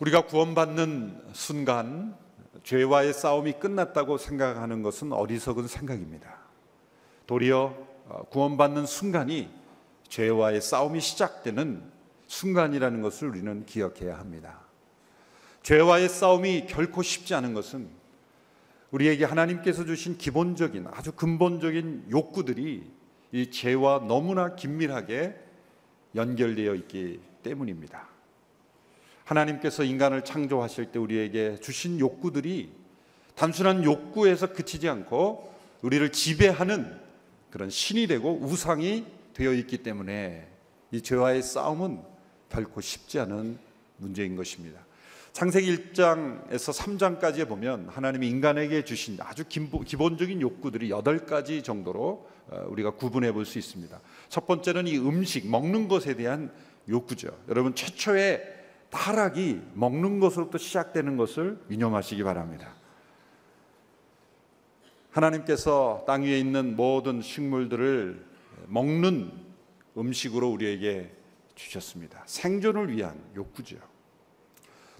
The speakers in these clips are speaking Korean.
우리가 구원받는 순간 죄와의 싸움이 끝났다고 생각하는 것은 어리석은 생각입니다. 도리어 구원받는 순간이 죄와의 싸움이 시작되는 순간이라는 것을 우리는 기억해야 합니다. 죄와의 싸움이 결코 쉽지 않은 것은 우리에게 하나님께서 주신 기본적인 아주 근본적인 욕구들이 이 죄와 너무나 긴밀하게 연결되어 있기 때문입니다. 하나님께서 인간을 창조하실 때 우리에게 주신 욕구들이 단순한 욕구에서 그치지 않고 우리를 지배하는 그런 신이 되고 우상이 되어 있기 때문에 이 죄와의 싸움은 결코 쉽지 않은 문제인 것입니다. 창세기 1장에서 3장까지 보면 하나님이 인간에게 주신 아주 기본적인 욕구들이 8가지 정도로 우리가 구분해 볼 수 있습니다. 첫 번째는 이 음식, 먹는 것에 대한 욕구죠. 여러분, 최초의 타락이 먹는 것으로부터 시작되는 것을 유념하시기 바랍니다. 하나님께서 땅 위에 있는 모든 식물들을 먹는 음식으로 우리에게 주셨습니다. 생존을 위한 욕구죠.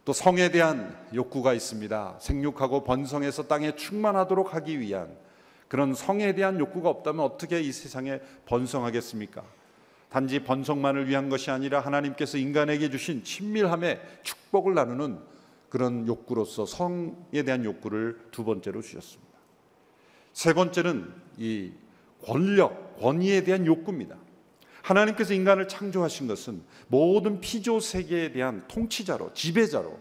또 성에 대한 욕구가 있습니다. 생육하고 번성해서 땅에 충만하도록 하기 위한 그런 성에 대한 욕구가 없다면 어떻게 이 세상에 번성하겠습니까? 단지 번성만을 위한 것이 아니라 하나님께서 인간에게 주신 친밀함의 축복을 나누는 그런 욕구로서 성에 대한 욕구를 두 번째로 주셨습니다. 세 번째는 이 권력, 권위에 대한 욕구입니다. 하나님께서 인간을 창조하신 것은 모든 피조 세계에 대한 통치자로, 지배자로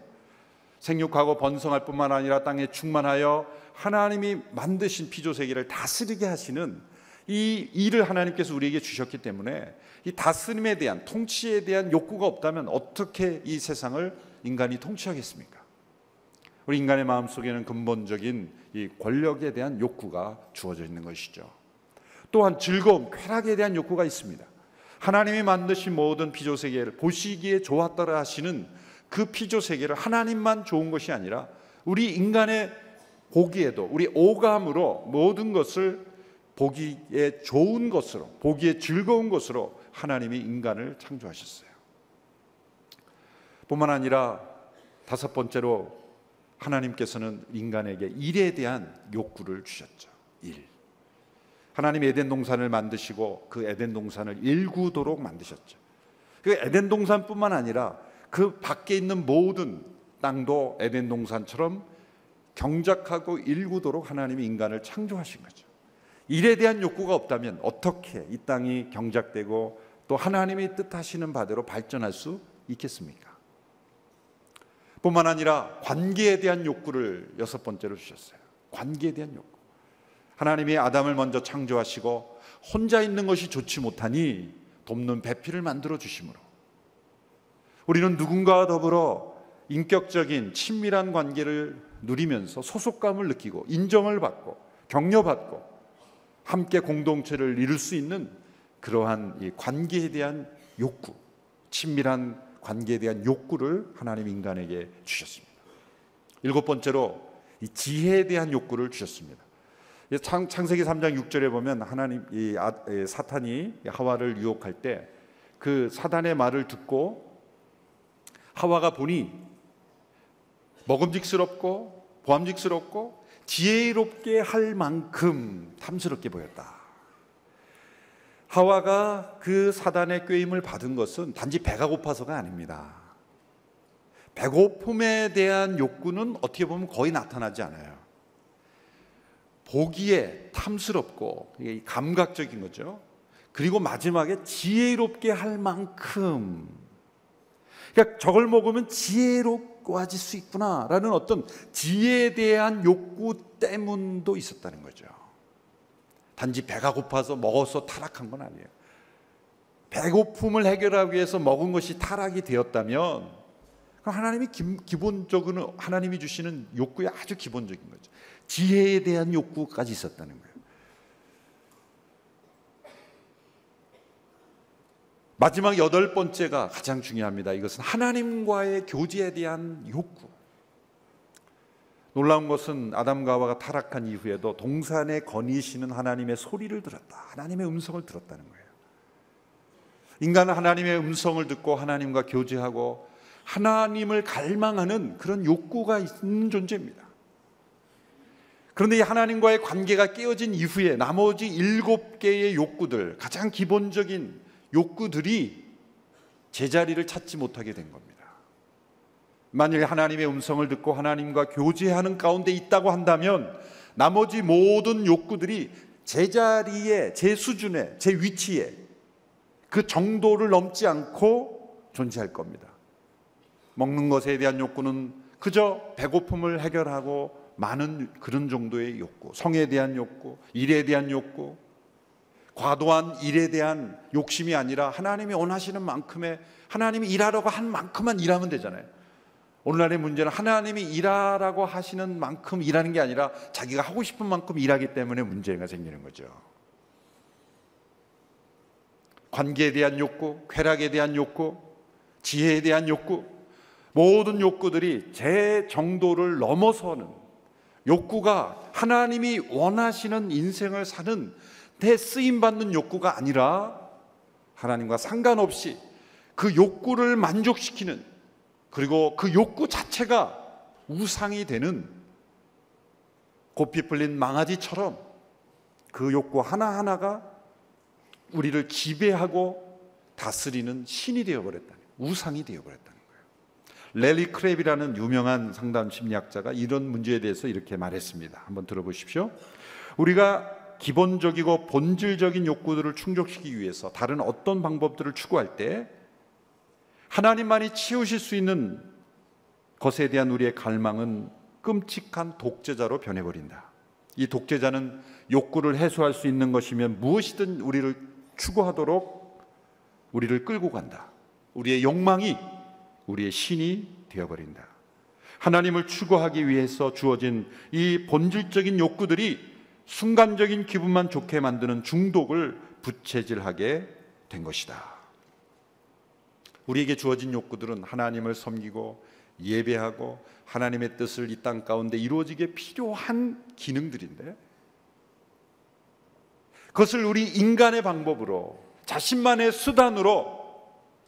생육하고 번성할 뿐만 아니라 땅에 충만하여 하나님이 만드신 피조 세계를 다스리게 하시는 이 일을 하나님께서 우리에게 주셨기 때문에 이 다스림에 대한, 통치에 대한 욕구가 없다면 어떻게 이 세상을 인간이 통치하겠습니까? 우리 인간의 마음속에는 근본적인 이 권력에 대한 욕구가 주어져 있는 것이죠. 또한 즐거움, 쾌락에 대한 욕구가 있습니다. 하나님이 만드신 모든 피조 세계를 보시기에 좋았더라 하시는 그 피조 세계를 하나님만 좋은 것이 아니라 우리 인간의 보기에도, 우리 오감으로 모든 것을 보기에 좋은 것으로, 보기에 즐거운 것으로 하나님이 인간을 창조하셨어요. 뿐만 아니라 다섯 번째로 하나님께서는 인간에게 일에 대한 욕구를 주셨죠. 일. 하나님 에덴 동산을 만드시고 그 에덴 동산을 일구도록 만드셨죠. 그 에덴 동산뿐만 아니라 그 밖에 있는 모든 땅도 에덴 동산처럼 경작하고 일구도록 하나님이 인간을 창조하신 거죠. 일에 대한 욕구가 없다면 어떻게 이 땅이 경작되고 또 하나님이 뜻하시는 바대로 발전할 수 있겠습니까? 뿐만 아니라 관계에 대한 욕구를 여섯 번째로 주셨어요. 관계에 대한 욕구. 하나님이 아담을 먼저 창조하시고 혼자 있는 것이 좋지 못하니 돕는 배필을 만들어 주심으로 우리는 누군가와 더불어 인격적인 친밀한 관계를 누리면서 소속감을 느끼고 인정을 받고 격려받고 함께 공동체를 이룰 수 있는 그러한 이 관계에 대한 욕구, 친밀한 관계에 대한 욕구를 하나님 인간에게 주셨습니다. 일곱 번째로 이 지혜에 대한 욕구를 주셨습니다. 창세기 3장 6절에 보면 하나님 사탄이 하와를 유혹할 때 그 사단의 말을 듣고 하와가 보니 먹음직스럽고 보암직스럽고 지혜롭게 할 만큼 탐스럽게 보였다. 하와가 그 사단의 꾀임을 받은 것은 단지 배가 고파서가 아닙니다. 배고픔에 대한 욕구는 어떻게 보면 거의 나타나지 않아요. 보기에 탐스럽고 감각적인 거죠. 그리고 마지막에 지혜롭게 할 만큼, 그러니까 저걸 먹으면 지혜로워질 수 있구나라는 어떤 지혜에 대한 욕구 때문도 있었다는 거죠. 단지 배가 고파서 먹어서 타락한 건 아니에요. 배고픔을 해결하기 위해서 먹은 것이 타락이 되었다면 하나님이 기본적으로 하나님이 주시는 욕구의 아주 기본적인 거죠. 지혜에 대한 욕구까지 있었다는 거예요. 마지막 여덟 번째가 가장 중요합니다. 이것은 하나님과의 교제에 대한 욕구. 놀라운 것은 아담과 하와가 타락한 이후에도 동산에 거니시는 하나님의 소리를 들었다. 하나님의 음성을 들었다는 거예요. 인간은 하나님의 음성을 듣고 하나님과 교제하고 하나님을 갈망하는 그런 욕구가 있는 존재입니다. 그런데 이 하나님과의 관계가 깨어진 이후에 나머지 7개의 욕구들, 가장 기본적인 욕구들이 제자리를 찾지 못하게 된 겁니다. 만일 하나님의 음성을 듣고 하나님과 교제하는 가운데 있다고 한다면 나머지 모든 욕구들이 제자리에, 제 수준에, 제 위치에 그 정도를 넘지 않고 존재할 겁니다. 먹는 것에 대한 욕구는 그저 배고픔을 해결하고 많은 그런 정도의 욕구, 성에 대한 욕구, 일에 대한 욕구, 과도한 일에 대한 욕심이 아니라 하나님이 원하시는 만큼의, 하나님이 일하라고 한 만큼만 일하면 되잖아요. 오늘날의 문제는 하나님이 일하라고 하시는 만큼 일하는 게 아니라 자기가 하고 싶은 만큼 일하기 때문에 문제가 생기는 거죠. 관계에 대한 욕구, 쾌락에 대한 욕구, 지혜에 대한 욕구, 모든 욕구들이 제 정도를 넘어서는 욕구가 하나님이 원하시는 인생을 사는 데 쓰임받는 욕구가 아니라 하나님과 상관없이 그 욕구를 만족시키는, 그리고 그 욕구 자체가 우상이 되는 고삐 풀린 망아지처럼 그 욕구 하나하나가 우리를 지배하고 다스리는 신이 되어버렸다는, 우상이 되어버렸다는 거예요. 래리 크랩이라는 유명한 상담 심리학자가 이런 문제에 대해서 이렇게 말했습니다. 한번 들어보십시오. 우리가 기본적이고 본질적인 욕구들을 충족시키기 위해서 다른 어떤 방법들을 추구할 때 하나님만이 치우실 수 있는 것에 대한 우리의 갈망은 끔찍한 독재자로 변해버린다. 이 독재자는 욕구를 해소할 수 있는 것이면 무엇이든 우리를 추구하도록 우리를 끌고 간다. 우리의 욕망이 우리의 신이 되어버린다. 하나님을 추구하기 위해서 주어진 이 본질적인 욕구들이 순간적인 기분만 좋게 만드는 중독을 부채질하게 된 것이다. 우리에게 주어진 욕구들은 하나님을 섬기고 예배하고 하나님의 뜻을 이 땅 가운데 이루어지게 필요한 기능들인데, 그것을 우리 인간의 방법으로, 자신만의 수단으로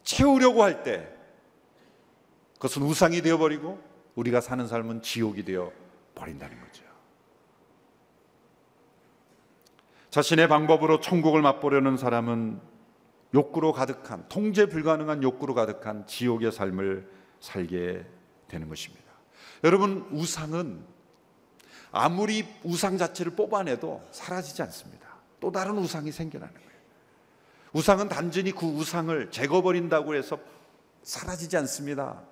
채우려고 할 때 그것은 우상이 되어버리고 우리가 사는 삶은 지옥이 되어버린다는 거죠. 자신의 방법으로 천국을 맛보려는 사람은 욕구로 가득한, 통제 불가능한 욕구로 가득한 지옥의 삶을 살게 되는 것입니다. 여러분, 우상은 아무리 우상 자체를 뽑아내도 사라지지 않습니다. 또 다른 우상이 생겨나는 거예요. 우상은 단순히 그 우상을 제거버린다고 해서 사라지지 않습니다.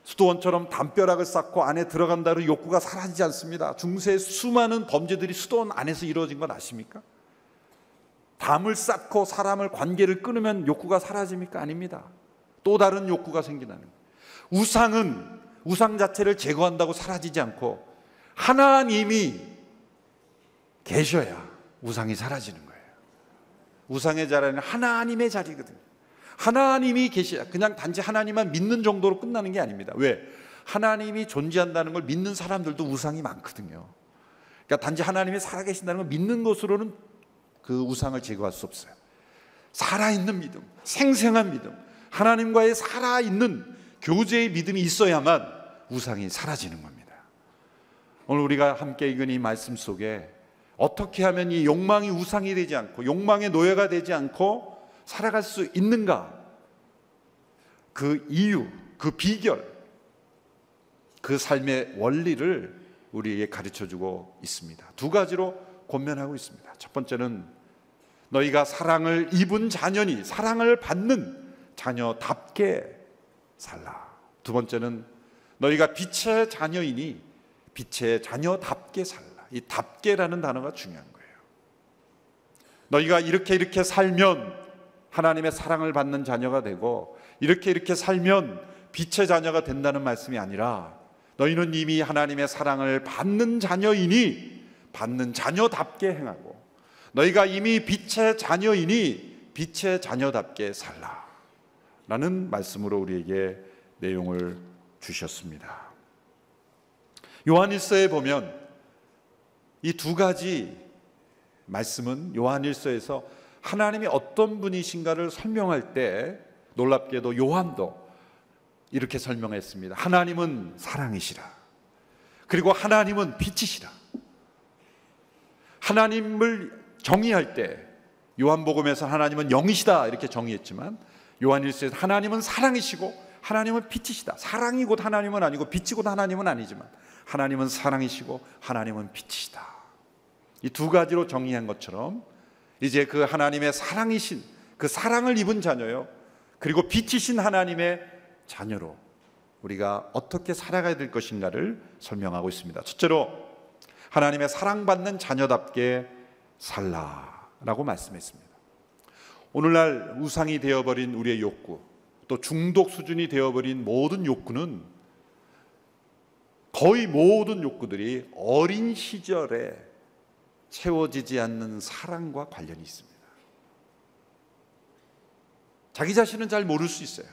수도원처럼 담벼락을 쌓고 안에 들어간다고 욕구가 사라지지 않습니다. 중세의 수많은 범죄들이 수도원 안에서 이루어진 건 아십니까? 담을 쌓고 사람을, 관계를 끊으면 욕구가 사라집니까? 아닙니다. 또 다른 욕구가 생기는 거예요. 우상은 우상 자체를 제거한다고 사라지지 않고 하나님이 계셔야 우상이 사라지는 거예요. 우상의 자리는 하나님의 자리거든요. 하나님이 계셔야, 그냥 단지 하나님만 믿는 정도로 끝나는 게 아닙니다. 왜? 하나님이 존재한다는 걸 믿는 사람들도 우상이 많거든요. 그러니까 단지 하나님이 살아계신다는 걸 믿는 것으로는 그 우상을 제거할 수 없어요. 살아있는 믿음, 생생한 믿음, 하나님과의 살아있는 교제의 믿음이 있어야만 우상이 사라지는 겁니다. 오늘 우리가 함께 읽은 이 말씀 속에 어떻게 하면 이 욕망이 우상이 되지 않고 욕망의 노예가 되지 않고 살아갈 수 있는가, 그 이유, 그 비결, 그 삶의 원리를 우리에게 가르쳐주고 있습니다. 두 가지로 권면하고 있습니다. 첫 번째는 너희가 사랑을 입은 자녀니 사랑을 받는 자녀답게 살라. 두 번째는 너희가 빛의 자녀이니 빛의 자녀답게 살라. 이 답게라는 단어가 중요한 거예요. 너희가 이렇게 살면 하나님의 사랑을 받는 자녀가 되고 이렇게 살면 빛의 자녀가 된다는 말씀이 아니라 너희는 이미 하나님의 사랑을 받는 자녀이니 받는 자녀답게 행하고 너희가 이미 빛의 자녀이니 빛의 자녀답게 살라 라는 말씀으로 우리에게 내용을 주셨습니다. 요한일서에 보면 이 두 가지 말씀은 요한일서에서 하나님이 어떤 분이신가를 설명할 때 놀랍게도 요한도 이렇게 설명했습니다. 하나님은 사랑이시라. 그리고 하나님은 빛이시라. 하나님을 정의할 때 요한복음에서 하나님은 영이시다 이렇게 정의했지만 요한일서에서 하나님은 사랑이시고 하나님은 빛이시다. 사랑이 곧 하나님은 아니고 빛이 곧 하나님은 아니지만 하나님은 사랑이시고 하나님은 빛이시다. 이 두 가지로 정의한 것처럼 이제 그 하나님의 사랑이신 그 사랑을 입은 자녀요, 그리고 빛이신 하나님의 자녀로 우리가 어떻게 살아가야 될 것인가를 설명하고 있습니다. 첫째로 하나님의 사랑받는 자녀답게 살라라고 말씀했습니다. 오늘날 우상이 되어버린 우리의 욕구, 또 중독 수준이 되어버린 모든 욕구는, 거의 모든 욕구들이 어린 시절에 채워지지 않는 사랑과 관련이 있습니다. 자기 자신은 잘 모를 수 있어요.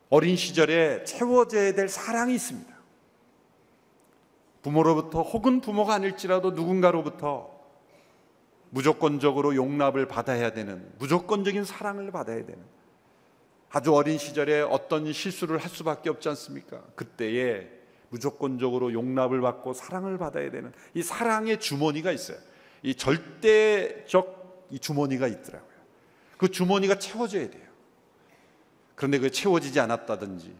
어린 시절에 채워져야 될 사랑이 있습니다. 부모로부터, 혹은 부모가 아닐지라도 누군가로부터 무조건적으로 용납을 받아야 되는, 무조건적인 사랑을 받아야 되는, 아주 어린 시절에 어떤 실수를 할 수밖에 없지 않습니까? 그때에 무조건적으로 용납을 받고 사랑을 받아야 되는 이 사랑의 주머니가 있어요. 이 절대적 이 주머니가 있더라고요. 그 주머니가 채워져야 돼요. 그런데 그 채워지지 않았다든지,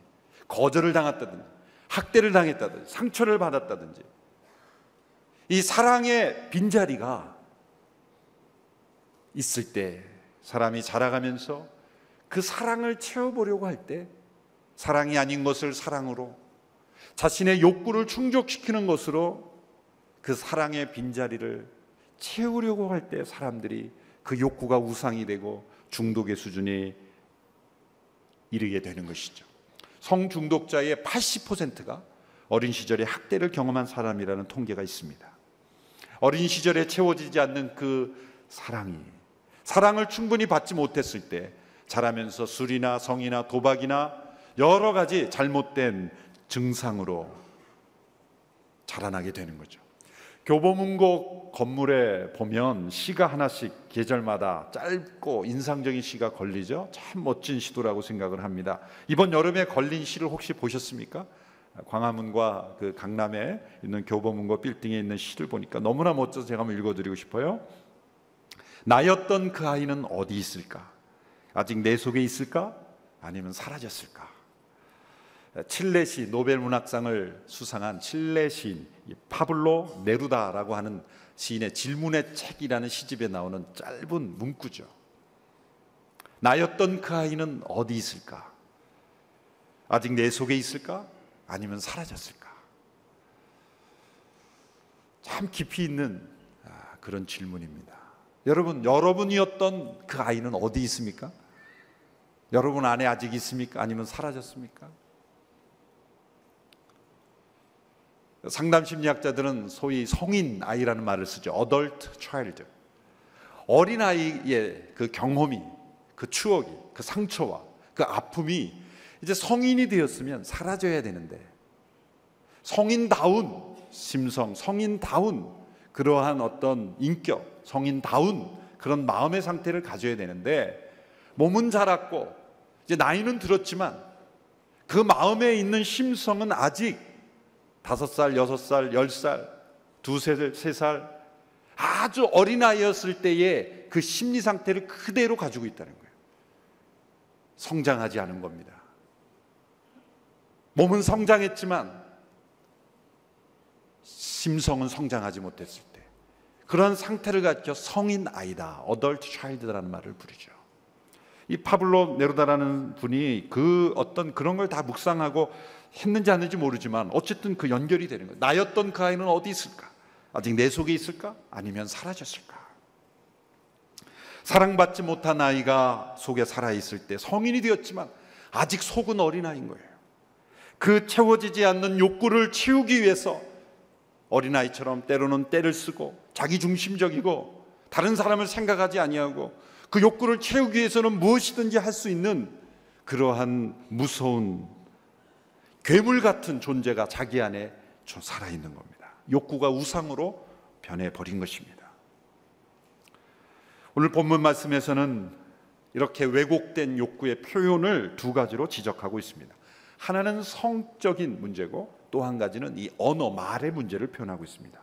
거절을 당했다든지, 학대를 당했다든지, 상처를 받았다든지, 이 사랑의 빈자리가 있을 때 사람이 자라가면서 그 사랑을 채워보려고 할 때, 사랑이 아닌 것을 사랑으로, 자신의 욕구를 충족시키는 것으로 그 사랑의 빈자리를 채우려고 할 때 사람들이 그 욕구가 우상이 되고 중독의 수준이 이르게 되는 것이죠. 성중독자의 80%가 어린 시절에 학대를 경험한 사람이라는 통계가 있습니다. 어린 시절에 채워지지 않는 그 사랑을 충분히 받지 못했을 때 자라면서 술이나 성이나 도박이나 여러 가지 잘못된 증상으로 자라나게 되는 거죠. 교보문고 건물에 보면 시가 하나씩 계절마다 짧고 인상적인 시가 걸리죠. 참 멋진 시도라고 생각을 합니다. 이번 여름에 걸린 시를 혹시 보셨습니까? 광화문과 그 강남에 있는 교보문고 빌딩에 있는 시를 보니까 너무나 멋져서 제가 한번 읽어드리고 싶어요. 나였던 그 아이는 어디 있을까? 아직 내 속에 있을까? 아니면 사라졌을까? 칠레 시 노벨문학상을 수상한 칠레 시인 파블로 네루다라고 하는 시인의 질문의 책이라는 시집에 나오는 짧은 문구죠. 나였던 그 아이는 어디 있을까? 아직 내 속에 있을까? 아니면 사라졌을까? 참 깊이 있는 그런 질문입니다. 여러분이었던 그 아이는 어디 있습니까? 여러분 안에 아직 있습니까? 아니면 사라졌습니까? 상담 심리학자들은 소위 성인 아이라는 말을 쓰죠. Adult child. 어린 아이의 그 경험이, 그 추억이, 그 상처와 그 아픔이 이제 성인이 되었으면 사라져야 되는데, 성인다운 심성, 성인다운 그러한 어떤 인격, 성인다운 그런 마음의 상태를 가져야 되는데, 몸은 자랐고 이제 나이는 들었지만 그 마음에 있는 심성은 아직 5살, 6살, 10살, 2살, 3살 아주 어린아이였을 때의 그 심리 상태를 그대로 가지고 있다는 거예요. 성장하지 않은 겁니다. 몸은 성장했지만 심성은 성장하지 못했을 때 그런 상태를 가지고 성인 아이다, adult child라는 말을 부르죠. 이 파블로 네루다라는 분이 그 어떤 그런 걸 다 묵상하고 했는지 안 했는지 모르지만 어쨌든 그 연결이 되는 거예요. 나였던 그 아이는 어디 있을까? 아직 내 속에 있을까? 아니면 사라졌을까? 사랑받지 못한 아이가 속에 살아있을 때 성인이 되었지만 아직 속은 어린아이인 거예요. 그 채워지지 않는 욕구를 채우기 위해서 어린아이처럼 때로는 떼를 쓰고 자기중심적이고 다른 사람을 생각하지 아니하고 그 욕구를 채우기 위해서는 무엇이든지 할 수 있는 그러한 무서운 괴물 같은 존재가 자기 안에 살아있는 겁니다. 욕구가 우상으로 변해버린 것입니다. 오늘 본문 말씀에서는 이렇게 왜곡된 욕구의 표현을 두 가지로 지적하고 있습니다. 하나는 성적인 문제고 또 한 가지는 이 언어, 말의 문제를 표현하고 있습니다.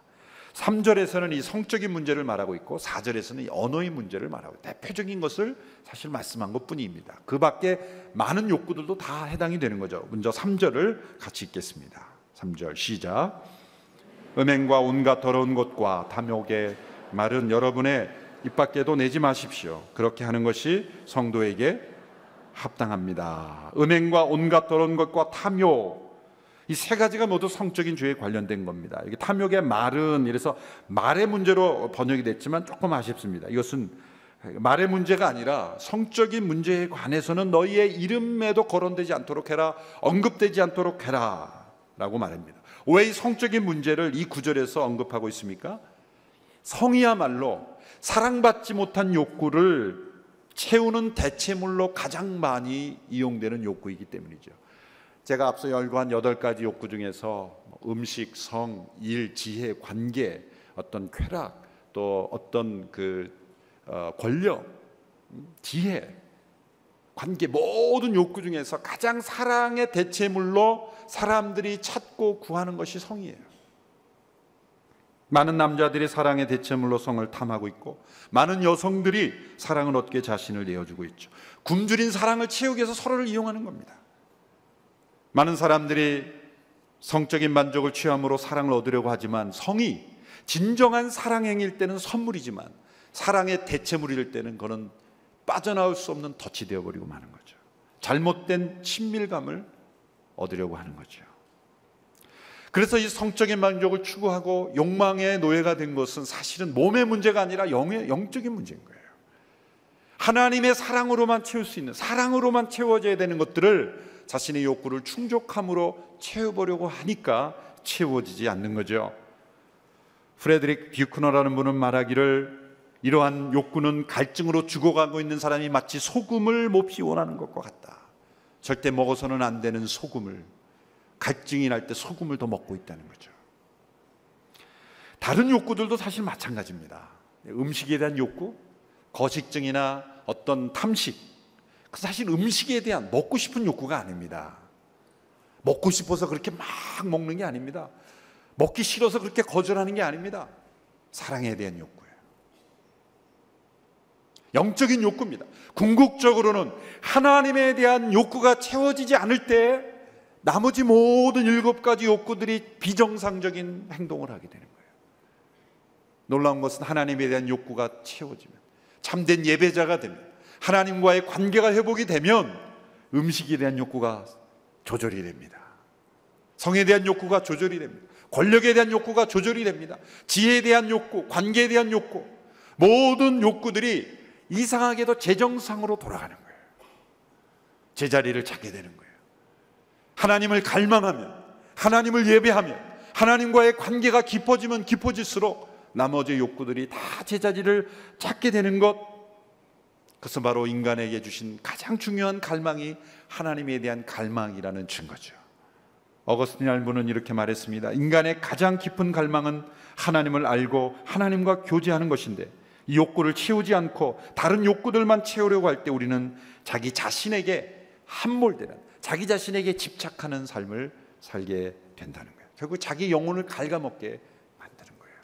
3절에서는 이 성적인 문제를 말하고 있고 4절에서는 이 언어의 문제를 말하고 있고, 대표적인 것을 사실 말씀한 것뿐입니다. 그 밖에 많은 욕구들도 다 해당이 되는 거죠. 먼저 3절을 같이 읽겠습니다. 3절 시작. 음행과 온갖 더러운 것과 탐욕의 말은 여러분의 입 밖에도 내지 마십시오. 그렇게 하는 것이 성도에게 합당합니다. 음행과 온갖 더러운 것과 탐욕, 이 세 가지가 모두 성적인 죄에 관련된 겁니다. 이게 탐욕의 말은, 이래서 말의 문제로 번역이 됐지만 조금 아쉽습니다. 이것은 말의 문제가 아니라 성적인 문제에 관해서는 너희의 이름에도 거론되지 않도록 해라, 언급되지 않도록 해라 라고 말합니다. 왜 이 성적인 문제를 이 구절에서 언급하고 있습니까? 성이야말로 사랑받지 못한 욕구를 채우는 대체물로 가장 많이 이용되는 욕구이기 때문이죠. 제가 앞서 열거한 8가지 욕구 중에서 음식, 성, 일, 지혜, 관계, 어떤 쾌락, 또 어떤 권력, 지혜, 관계, 모든 욕구 중에서 가장 사랑의 대체물로 사람들이 찾고 구하는 것이 성이에요. 많은 남자들이 사랑의 대체물로 성을 탐하고 있고, 많은 여성들이 사랑을 얻게 자신을 내어주고 있죠. 굶주린 사랑을 채우기 위해서 서로를 이용하는 겁니다. 많은 사람들이 성적인 만족을 취함으로 사랑을 얻으려고 하지만, 성이 진정한 사랑행일 때는 선물이지만 사랑의 대체물일 때는 그는 빠져나올 수 없는 덫이 되어버리고 마는 거죠. 잘못된 친밀감을 얻으려고 하는 거죠. 그래서 이 성적인 만족을 추구하고 욕망의 노예가 된 것은 사실은 몸의 문제가 아니라 영적인 문제인 거예요. 하나님의 사랑으로만 채울 수 있는, 사랑으로만 채워져야 되는 것들을 자신의 욕구를 충족함으로 채워보려고 하니까 채워지지 않는 거죠. 프레드릭 뷰크너라는 분은 말하기를, 이러한 욕구는 갈증으로 죽어가고 있는 사람이 마치 소금을 몹시 원하는 것과 같다. 절대 먹어서는 안 되는 소금을, 갈증이 날 때 소금을 더 먹고 있다는 거죠. 다른 욕구들도 사실 마찬가지입니다. 음식에 대한 욕구, 거식증이나 어떤 탐식, 사실 음식에 대한 먹고 싶은 욕구가 아닙니다. 먹고 싶어서 그렇게 막 먹는 게 아닙니다. 먹기 싫어서 그렇게 거절하는 게 아닙니다. 사랑에 대한 욕구예요. 영적인 욕구입니다. 궁극적으로는 하나님에 대한 욕구가 채워지지 않을 때 나머지 모든 7가지 욕구들이 비정상적인 행동을 하게 되는 거예요. 놀라운 것은 하나님에 대한 욕구가 채워지면, 참된 예배자가 되면, 하나님과의 관계가 회복이 되면 음식에 대한 욕구가 조절이 됩니다. 성에 대한 욕구가 조절이 됩니다. 권력에 대한 욕구가 조절이 됩니다. 지혜에 대한 욕구, 관계에 대한 욕구, 모든 욕구들이 이상하게도 재정상으로 돌아가는 거예요. 제자리를 찾게 되는 거예요. 하나님을 갈망하면, 하나님을 예배하면, 하나님과의 관계가 깊어지면 깊어질수록 나머지 욕구들이 다 제자리를 찾게 되는 것, 그것은 바로 인간에게 주신 가장 중요한 갈망이 하나님에 대한 갈망이라는 증거죠. 어거스틴 할부는 이렇게 말했습니다. 인간의 가장 깊은 갈망은 하나님을 알고 하나님과 교제하는 것인데, 이 욕구를 채우지 않고 다른 욕구들만 채우려고 할 때 우리는 자기 자신에게 함몰되는, 자기 자신에게 집착하는 삶을 살게 된다는 거예요. 결국 자기 영혼을 갉아먹게 만드는 거예요.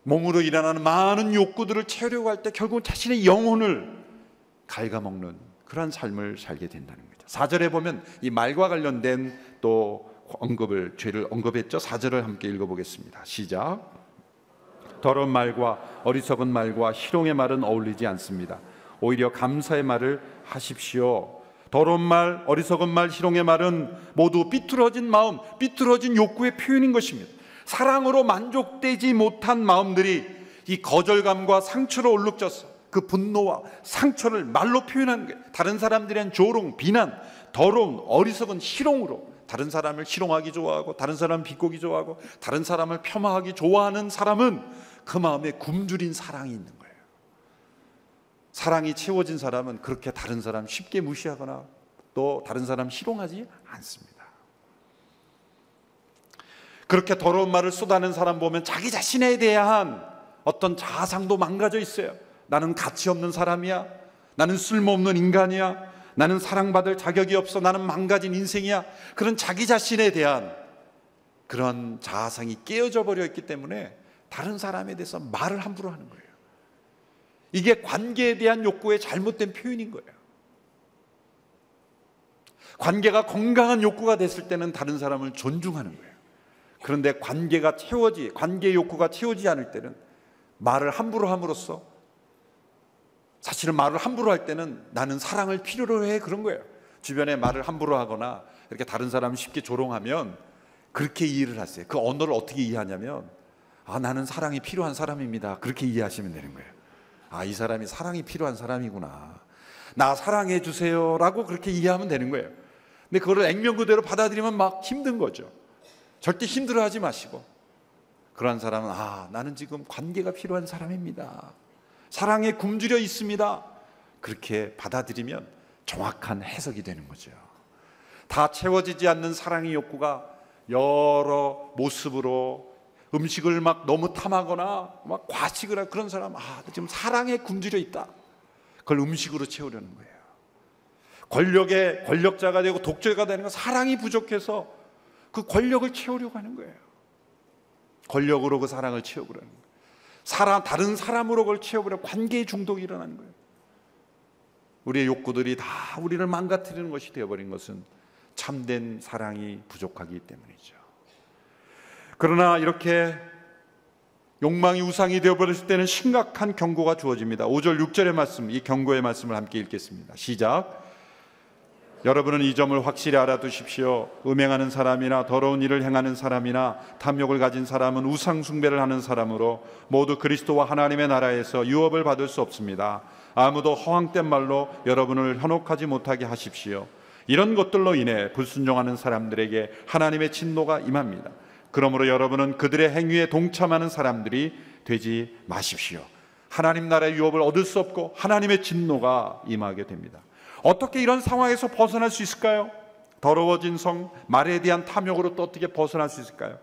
몸으로 일어나는 많은 욕구들을 채우려고 할 때 결국 자신의 영혼을 갉아먹는 그러한 삶을 살게 된다는 거죠. 4절에 보면 이 말과 관련된 또 죄를 언급했죠. 4절을 함께 읽어보겠습니다. 시작. 더러운 말과 어리석은 말과 희롱의 말은 어울리지 않습니다. 오히려 감사의 말을 하십시오. 더러운 말, 어리석은 말, 희롱의 말은 모두 삐뚤어진 마음, 삐뚤어진 욕구의 표현인 것입니다. 사랑으로 만족되지 못한 마음들이 이 거절감과 상처로 얼룩져서 그 분노와 상처를 말로 표현하는 거예요. 다른 사람들에 대한 조롱, 비난, 더러운, 어리석은 희롱으로 다른 사람을 희롱하기 좋아하고, 다른 사람을 비꼬기 좋아하고, 다른 사람을 폄하하기 좋아하는 사람은 그 마음에 굶주린 사랑이 있는 거예요. 사랑이 채워진 사람은 그렇게 다른 사람 쉽게 무시하거나 또 다른 사람 희롱하지 않습니다. 그렇게 더러운 말을 쏟아낸 사람 보면 자기 자신에 대한 어떤 자아상도 망가져 있어요. 나는 가치 없는 사람이야. 나는 쓸모없는 인간이야. 나는 사랑받을 자격이 없어. 나는 망가진 인생이야. 그런 자기 자신에 대한 그런 자아상이 깨어져 버려 있기 때문에 다른 사람에 대해서 말을 함부로 하는 거예요. 이게 관계에 대한 욕구의 잘못된 표현인 거예요. 관계가 건강한 욕구가 됐을 때는 다른 사람을 존중하는 거예요. 그런데 관계 욕구가 채워지지 않을 때는 말을 함부로 함으로써, 사실은 말을 함부로 할 때는 나는 사랑을 필요로 해, 그런 거예요. 주변에 말을 함부로 하거나 이렇게 다른 사람을 쉽게 조롱하면 그렇게 이해를 하세요. 그 언어를 어떻게 이해하냐면, 나는 사랑이 필요한 사람입니다, 그렇게 이해하시면 되는 거예요. 이 사람이 사랑이 필요한 사람이구나, 나 사랑해 주세요 라고 그렇게 이해하면 되는 거예요. 근데 그거를 액면 그대로 받아들이면 막 힘든 거죠. 절대 힘들어하지 마시고, 그러한 사람은 나는 지금 관계가 필요한 사람입니다, 사랑에 굶주려 있습니다, 그렇게 받아들이면 정확한 해석이 되는 거죠. 다 채워지지 않는 사랑의 욕구가 여러 모습으로 음식을 막 너무 탐하거나 막 과식을 하는 그런 사람, 지금 사랑에 굶주려 있다, 그걸 음식으로 채우려는 거예요. 권력자가 되고 독재가 되는 건 사랑이 부족해서 그 권력을 채우려고 하는 거예요. 권력으로 그 사랑을 채우려는 거예요. 다른 사람으로 그걸 채우려고 관계의 중독이 일어나는 거예요. 우리의 욕구들이 다 우리를 망가뜨리는 것이 되어버린 것은 참된 사랑이 부족하기 때문이죠. 그러나 이렇게 욕망이 우상이 되어버렸을 때는 심각한 경고가 주어집니다. 5절 6절의 말씀, 이 경고의 말씀을 함께 읽겠습니다. 시작. 여러분은 이 점을 확실히 알아두십시오. 음행하는 사람이나 더러운 일을 행하는 사람이나 탐욕을 가진 사람은 우상 숭배를 하는 사람으로 모두 그리스도와 하나님의 나라에서 유업을 받을 수 없습니다. 아무도 허황된 말로 여러분을 현혹하지 못하게 하십시오. 이런 것들로 인해 불순종하는 사람들에게 하나님의 진노가 임합니다. 그러므로 여러분은 그들의 행위에 동참하는 사람들이 되지 마십시오. 하나님 나라의 유업을 얻을 수 없고 하나님의 진노가 임하게 됩니다. 어떻게 이런 상황에서 벗어날 수 있을까요? 더러워진 성, 말에 대한 탐욕으로 또 어떻게 벗어날 수 있을까요?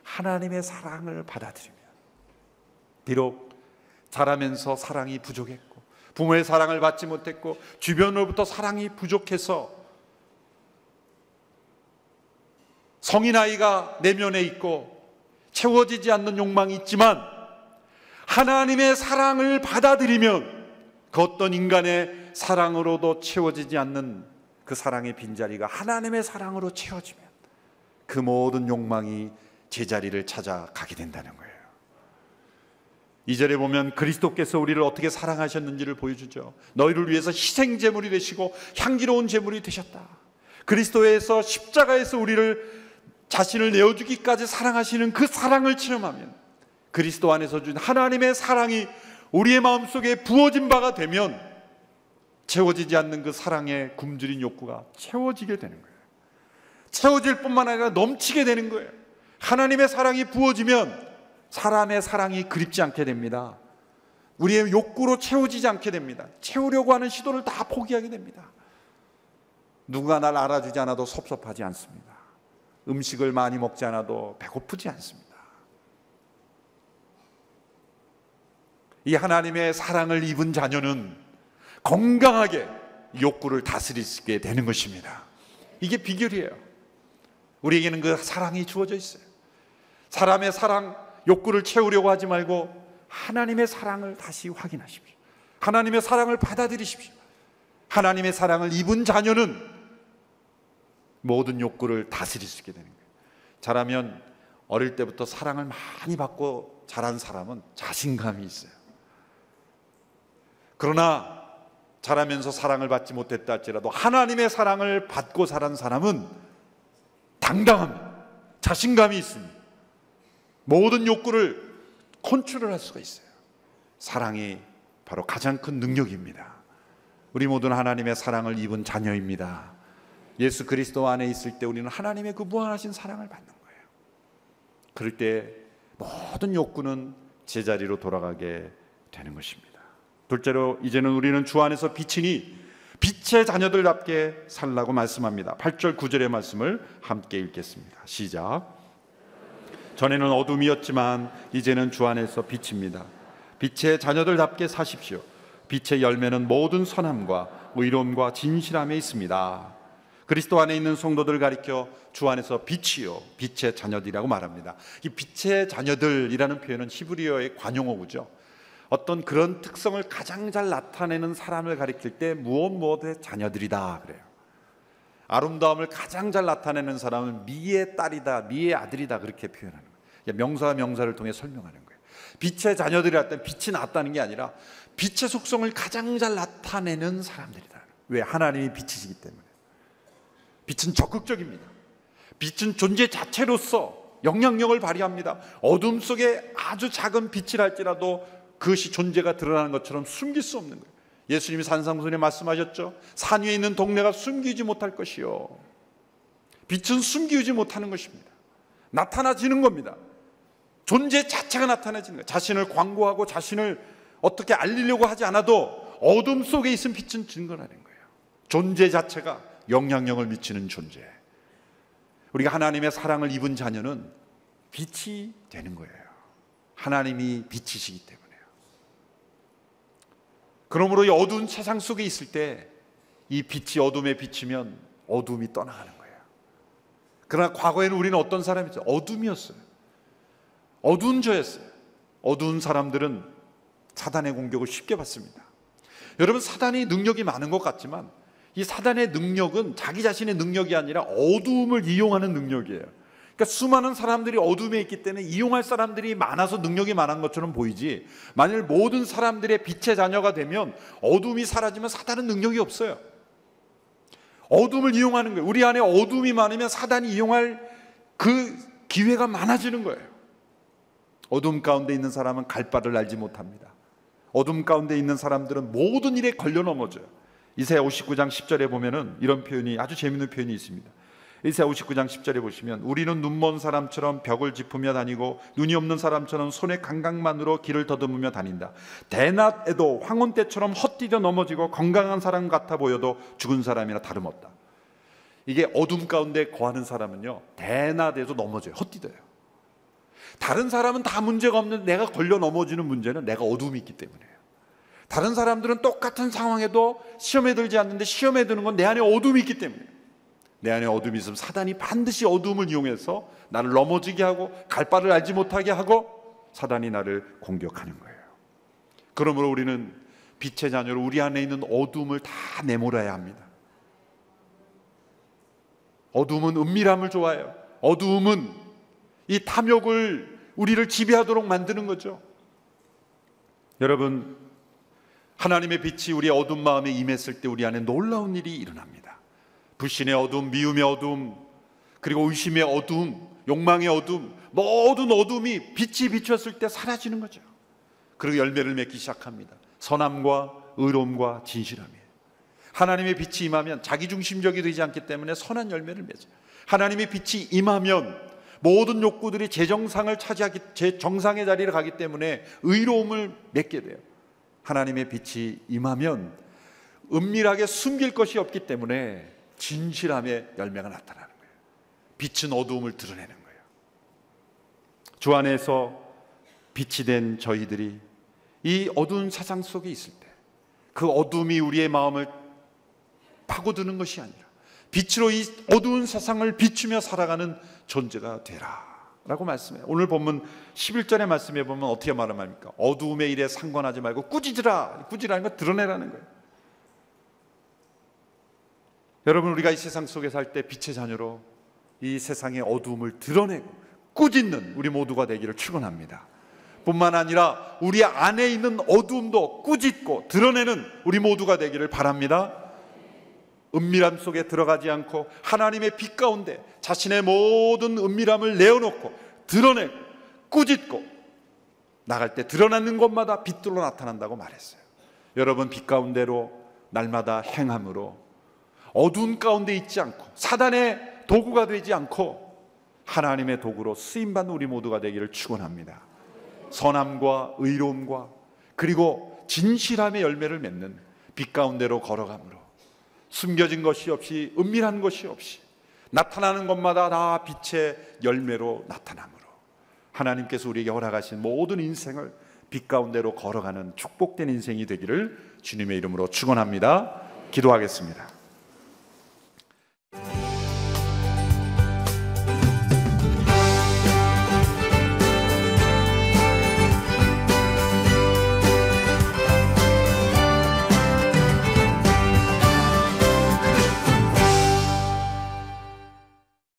하나님의 사랑을 받아들이면, 비록 자라면서 사랑이 부족했고 부모의 사랑을 받지 못했고 주변으로부터 사랑이 부족해서 성인 아이가 내면에 있고 채워지지 않는 욕망이 있지만 하나님의 사랑을 받아들이면 그 어떤 인간의 사랑으로도 채워지지 않는 그 사랑의 빈자리가 하나님의 사랑으로 채워지면 그 모든 욕망이 제자리를 찾아가게 된다는 거예요. 2절에 보면 그리스도께서 우리를 어떻게 사랑하셨는지를 보여주죠. 너희를 위해서 희생제물이 되시고 향기로운 제물이 되셨다. 그리스도에서 십자가에서 우리를 자신을 내어주기까지 사랑하시는 그 사랑을 체험하면, 그리스도 안에서 준 하나님의 사랑이 우리의 마음속에 부어진 바가 되면 채워지지 않는 그 사랑에 굶주린 욕구가 채워지게 되는 거예요. 채워질 뿐만 아니라 넘치게 되는 거예요. 하나님의 사랑이 부어지면 사람의 사랑이 그립지 않게 됩니다. 우리의 욕구로 채워지지 않게 됩니다. 채우려고 하는 시도를 다 포기하게 됩니다. 누가 날 알아주지 않아도 섭섭하지 않습니다. 음식을 많이 먹지 않아도 배고프지 않습니다. 이 하나님의 사랑을 입은 자녀는 건강하게 욕구를 다스릴 수 있게 되는 것입니다. 이게 비결이에요. 우리에게는 그 사랑이 주어져 있어요. 사람의 사랑, 욕구를 채우려고 하지 말고 하나님의 사랑을 다시 확인하십시오. 하나님의 사랑을 받아들이십시오. 하나님의 사랑을 입은 자녀는 모든 욕구를 다스릴 수 있게 되는 거예요. 자라면 어릴 때부터 사랑을 많이 받고 자란 사람은 자신감이 있어요. 그러나 자라면서 사랑을 받지 못했다 할지라도 하나님의 사랑을 받고 자란 사람은 당당합니다. 자신감이 있습니다. 모든 욕구를 컨트롤할 수가 있어요. 사랑이 바로 가장 큰 능력입니다. 우리 모두는 하나님의 사랑을 입은 자녀입니다. 예수 그리스도 안에 있을 때 우리는 하나님의 그 무한하신 사랑을 받는 거예요. 그럴 때 모든 욕구는 제자리로 돌아가게 되는 것입니다. 둘째로, 이제는 우리는 주 안에서 빛이니 빛의 자녀들답게 살라고 말씀합니다. 8절 9절의 말씀을 함께 읽겠습니다. 시작. 전에는 어둠이었지만 이제는 주 안에서 빛입니다. 빛의 자녀들답게 사십시오. 빛의 열매는 모든 선함과 의로움과 진실함에 있습니다. 그리스도 안에 있는 성도들 가리켜 주 안에서 빛이요 빛의 자녀들이라고 말합니다. 이 빛의 자녀들이라는 표현은 히브리어의 관용어구죠. 어떤 그런 특성을 가장 잘 나타내는 사람을 가리킬 때 무엇의 자녀들이다 그래요. 아름다움을 가장 잘 나타내는 사람은 미의 딸이다, 미의 아들이다 그렇게 표현하는 거예요. 명사와 명사를 통해 설명하는 거예요. 빛의 자녀들이라 할 때 빛이 났다는 게 아니라 빛의 속성을 가장 잘 나타내는 사람들이다. 왜? 하나님이 빛이시기 때문에. 빛은 적극적입니다. 빛은 존재 자체로서 영향력을 발휘합니다. 어둠 속에 아주 작은 빛을 할지라도 그것이 존재가 드러나는 것처럼 숨길 수 없는 거예요. 예수님이 산상수훈에 말씀하셨죠. 산 위에 있는 동네가 숨기지 못할 것이요, 빛은 숨기지 못하는 것입니다. 나타나지는 겁니다. 존재 자체가 나타나지는 거예요. 자신을 광고하고 자신을 어떻게 알리려고 하지 않아도 어둠 속에 있은 빛은 증거하는 거예요. 존재 자체가 영향력을 미치는 존재. 우리가 하나님의 사랑을 입은 자녀는 빛이 되는 거예요. 하나님이 빛이시기 때문에요. 그러므로 이 어두운 세상 속에 있을 때 이 빛이 어둠에 비치면 어둠이 떠나가는 거예요. 그러나 과거에는 우리는 어떤 사람이었어요? 어둠이었어요. 어두운 저였어요. 어두운 사람들은 사단의 공격을 쉽게 받습니다. 여러분, 사단이 능력이 많은 것 같지만 이 사단의 능력은 자기 자신의 능력이 아니라 어두움을 이용하는 능력이에요. 그러니까 수많은 사람들이 어둠에 있기 때문에 이용할 사람들이 많아서 능력이 많은 것처럼 보이지, 만일 모든 사람들의 빛의 자녀가 되면 어둠이 사라지면 사단은 능력이 없어요. 어둠을 이용하는 거예요. 우리 안에 어둠이 많으면 사단이 이용할 그 기회가 많아지는 거예요. 어둠 가운데 있는 사람은 갈 바를 알지 못합니다. 어둠 가운데 있는 사람들은 모든 일에 걸려 넘어져요. 이사야 59장 10절에 보면은 이런 표현이, 아주 재미있는 표현이 있습니다. 이사야 59장 10절에 보시면, 우리는 눈먼 사람처럼 벽을 짚으며 다니고 눈이 없는 사람처럼 손의 감각만으로 길을 더듬으며 다닌다. 대낮에도 황혼 때처럼 헛디뎌 넘어지고 건강한 사람 같아 보여도 죽은 사람이나 다름없다. 이게 어둠 가운데 거하는 사람은요, 대낮에도 넘어져요. 헛디뎌요. 다른 사람은 다 문제가 없는데 내가 걸려 넘어지는 문제는 내가 어둠이 있기 때문이에요. 다른 사람들은 똑같은 상황에도 시험에 들지 않는데 시험에 드는 건 내 안에 어둠이 있기 때문이에요. 내 안에 어둠이 있으면 사단이 반드시 어둠을 이용해서 나를 넘어지게 하고 갈 바를 알지 못하게 하고 사단이 나를 공격하는 거예요. 그러므로 우리는 빛의 자녀로 우리 안에 있는 어둠을 다 내몰아야 합니다. 어둠은 은밀함을 좋아해요. 어둠은 이 탐욕을 우리를 지배하도록 만드는 거죠. 여러분, 하나님의 빛이 우리의 어두운 마음에 임했을 때 우리 안에 놀라운 일이 일어납니다. 불신의 어둠, 미움의 어둠, 그리고 의심의 어둠, 욕망의 어둠, 모든 어둠이 빛이 비추었을 때 사라지는 거죠. 그리고 열매를 맺기 시작합니다. 선함과 의로움과 진실함이에요. 하나님의 빛이 임하면 자기중심적이 되지 않기 때문에 선한 열매를 맺어요. 하나님의 빛이 임하면 모든 욕구들이 제 정상의 자리를 가기 때문에 의로움을 맺게 돼요. 하나님의 빛이 임하면 은밀하게 숨길 것이 없기 때문에 진실함의 열매가 나타나는 거예요. 빛은 어두움을 드러내는 거예요. 주 안에서 빛이 된 저희들이 이 어두운 세상 속에 있을 때 그 어둠이 우리의 마음을 파고드는 것이 아니라 빛으로 이 어두운 세상을 비추며 살아가는 존재가 되라 라고 말씀해요. 오늘 본문 11절의 말씀에 보면 어떻게 말합니까? 어두움의 일에 상관하지 말고 꾸짖으라. 꾸짖으라는 건 드러내라는 거예요. 여러분, 우리가 이 세상 속에 살 때 빛의 자녀로 이 세상의 어두움을 드러내고 꾸짖는 우리 모두가 되기를 축원합니다. 뿐만 아니라 우리 안에 있는 어두움도 꾸짖고 드러내는 우리 모두가 되기를 바랍니다. 은밀함 속에 들어가지 않고 하나님의 빛 가운데 자신의 모든 은밀함을 내어놓고 드러내고 꾸짖고 나갈 때 드러나는 곳마다 빛들로 나타난다고 말했어요. 여러분, 빛 가운데로 날마다 행함으로 어두운 가운데 있지 않고 사단의 도구가 되지 않고 하나님의 도구로 쓰임받는 우리 모두가 되기를 축원합니다. 선함과 의로움과 그리고 진실함의 열매를 맺는 빛 가운데로 걸어가므로 숨겨진 것이 없이 은밀한 것이 없이 나타나는 것마다 다 빛의 열매로 나타나므로 하나님께서 우리에게 허락하신 모든 인생을 빛 가운데로 걸어가는 축복된 인생이 되기를 주님의 이름으로 축원합니다. 기도하겠습니다.